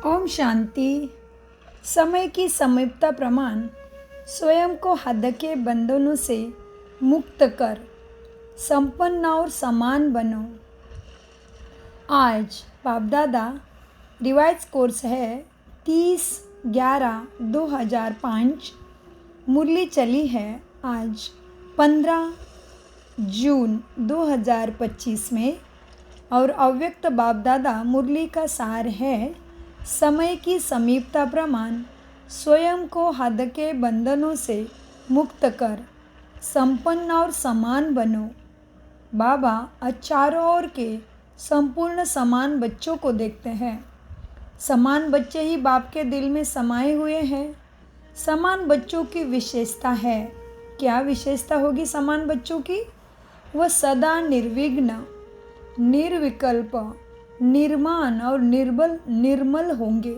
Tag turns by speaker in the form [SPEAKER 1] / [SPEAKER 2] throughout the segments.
[SPEAKER 1] ओम शांति। समय की समीपता प्रमाण स्वयं को हद के बंधनों से मुक्त कर संपन्न और समान बनो। आज बाप दादा रिवाइज कोर्स है 30/11/2005। मुरली चली है आज 15 जून 2025 में और अव्यक्त बाप दादा मुरली का सार है समय की समीपता प्रमाण स्वयं को हद के बंधनों से मुक्त कर संपन्न और समान बनो। बाबा आज चारों ओर के संपूर्ण समान बच्चों को देखते हैं। समान बच्चे ही बाप के दिल में समाये हुए हैं। समान बच्चों की विशेषता है। क्या विशेषता होगी समान बच्चों की? वह सदा निर्विघ्न, निर्विकल्प, निर्माण और निर्मल होंगे।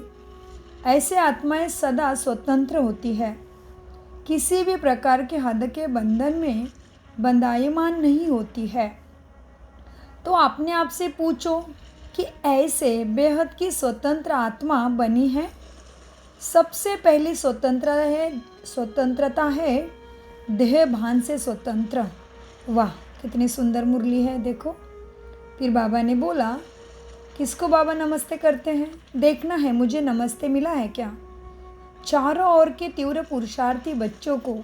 [SPEAKER 1] ऐसे आत्माएं सदा स्वतंत्र होती है, किसी भी प्रकार के हद के बंधन में बंधायमान नहीं होती है। तो अपने आप से पूछो कि ऐसे बेहद की स्वतंत्र आत्मा बनी है। सबसे पहली स्वतंत्रता है देह भान से स्वतंत्र। वाह, कितनी सुंदर मुरली है, देखो। फिर बाबा ने बोला, किसको बाबा नमस्ते करते हैं? देखना है मुझे नमस्ते मिला है क्या। चारों ओर के तीव्र पुरुषार्थी बच्चों को,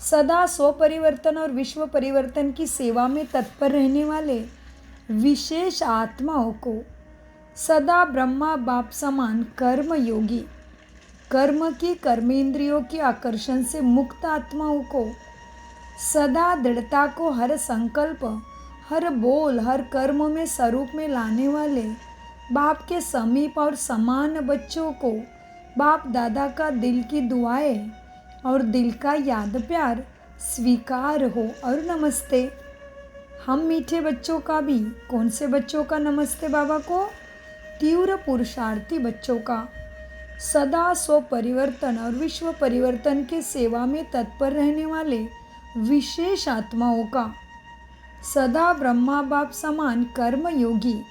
[SPEAKER 1] सदा स्वपरिवर्तन और विश्व परिवर्तन की सेवा में तत्पर रहने वाले विशेष आत्माओं को, सदा ब्रह्मा बाप समान कर्म योगी, कर्म की कर्मेंद्रियों की आकर्षण से मुक्त आत्माओं को, सदा दृढ़ता को हर संकल्प, हर बोल, हर कर्म में स्वरूप में लाने वाले बाप के समीप और समान बच्चों को बाप दादा का दिल की दुआएं और दिल का याद प्यार स्वीकार हो और नमस्ते। हम मीठे बच्चों का भी, कौन से बच्चों का नमस्ते बाबा को? तीव्र पुरुषार्थी बच्चों का, सदा स्व परिवर्तन और विश्व परिवर्तन के सेवा में तत्पर रहने वाले विशेष आत्माओं का, सदा ब्रह्मा बाप समान कर्म योगी,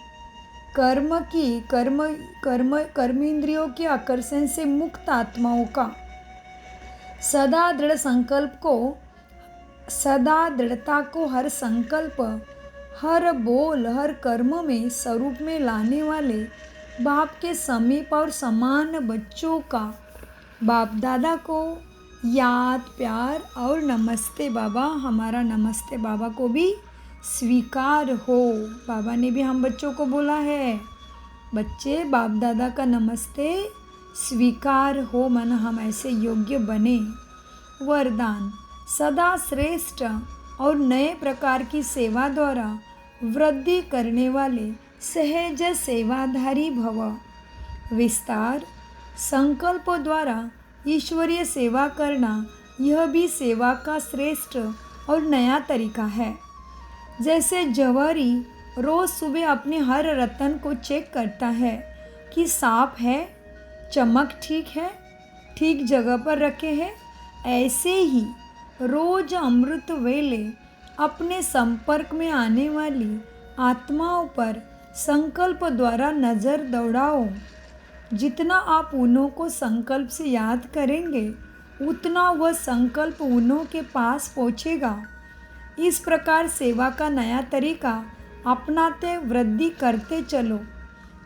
[SPEAKER 1] कर्मेंद्रियों के आकर्षण से मुक्त आत्माओं का, सदा दृढ़ संकल्प को, सदा दृढ़ता को हर संकल्प, हर बोल, हर कर्म में स्वरूप में लाने वाले बाप के समीप और समान बच्चों का बाप दादा को याद प्यार और नमस्ते बाबा। हमारा नमस्ते बाबा को भी स्वीकार हो। बाबा ने भी हम बच्चों को बोला है, बच्चे बाप दादा का नमस्ते स्वीकार हो, मन हम ऐसे योग्य बने। वरदान, सदा श्रेष्ठ और नए प्रकार की सेवा द्वारा वृद्धि करने वाले सहज सेवाधारी भव। विस्तार, संकल्पों द्वारा ईश्वरीय सेवा करना, यह भी सेवा का श्रेष्ठ और नया तरीका है। जैसे जवारी रोज़ सुबह अपने हर रतन को चेक करता है कि साफ है, चमक ठीक है, ठीक जगह पर रखे हैं, ऐसे ही रोज अमृत वेले अपने संपर्क में आने वाली आत्माओं पर संकल्प द्वारा नज़र दौड़ाओ। जितना आप उन्हों को संकल्प से याद करेंगे, उतना वह संकल्प उन्हों के पास पहुँचेगा। इस प्रकार सेवा का नया तरीका अपनाते वृद्धि करते चलो।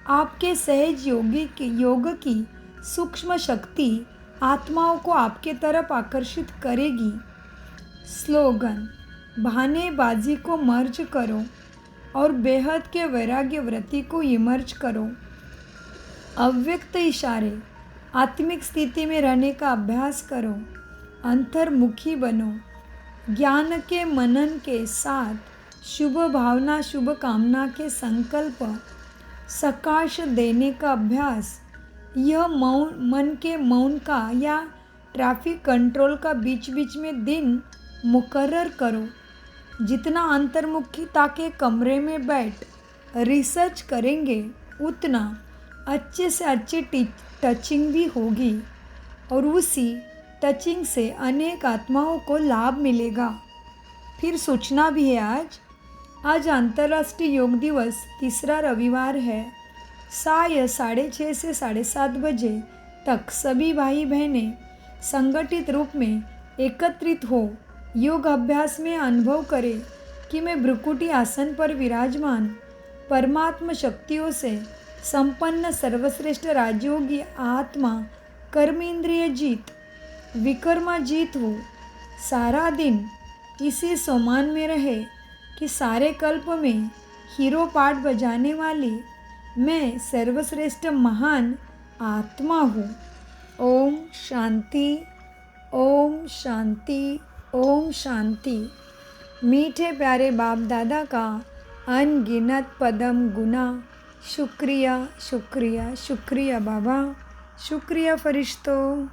[SPEAKER 1] आपके सहज योग की सूक्ष्म शक्ति आत्माओं को आपके तरफ आकर्षित करेगी। स्लोगन, बहानेबाजी को मर्ज करो और बेहद के वैराग्य व्रति को इमर्ज करो। अव्यक्त इशारे, आत्मिक स्थिति में रहने का अभ्यास करो। अंतर्मुखी बनो। ज्ञान के मनन के साथ शुभ भावना, शुभ कामना के संकल्प सकाश देने का अभ्यास। यह मन के मौन का या ट्रैफिक कंट्रोल का बीच बीच में दिन मुकर्रर करो। जितना अंतर्मुखीता के कमरे में बैठ रिसर्च करेंगे, उतना अच्छे से अच्छी टचिंग भी होगी और उसी टचिंग से अनेक आत्माओं को लाभ मिलेगा। फिर सोचना भी है, आज अंतर्राष्ट्रीय योग दिवस 3रा रविवार है। साय 6:30 से 7:30 बजे तक सभी भाई बहनें संगठित रूप में एकत्रित हो योग अभ्यास में अनुभव करें कि मैं भ्रुकुटी आसन पर विराजमान परमात्मा शक्तियों से संपन्न सर्वश्रेष्ठ राजयोगी आत्मा कर्मेंद्रिय जीत विकर्मा जीत हूँ। सारा दिन इसी सोमान में रहे कि सारे कल्प में हीरो पार्ट बजाने वाली मैं सर्वश्रेष्ठ महान आत्मा हूँ। ओम शांति, ओम शांति, ओम शांति। मीठे प्यारे बाप दादा का अनगिनत पदम गुना शुक्रिया शुक्रिया शुक्रिया बाबा, शुक्रिया फरिश्तों।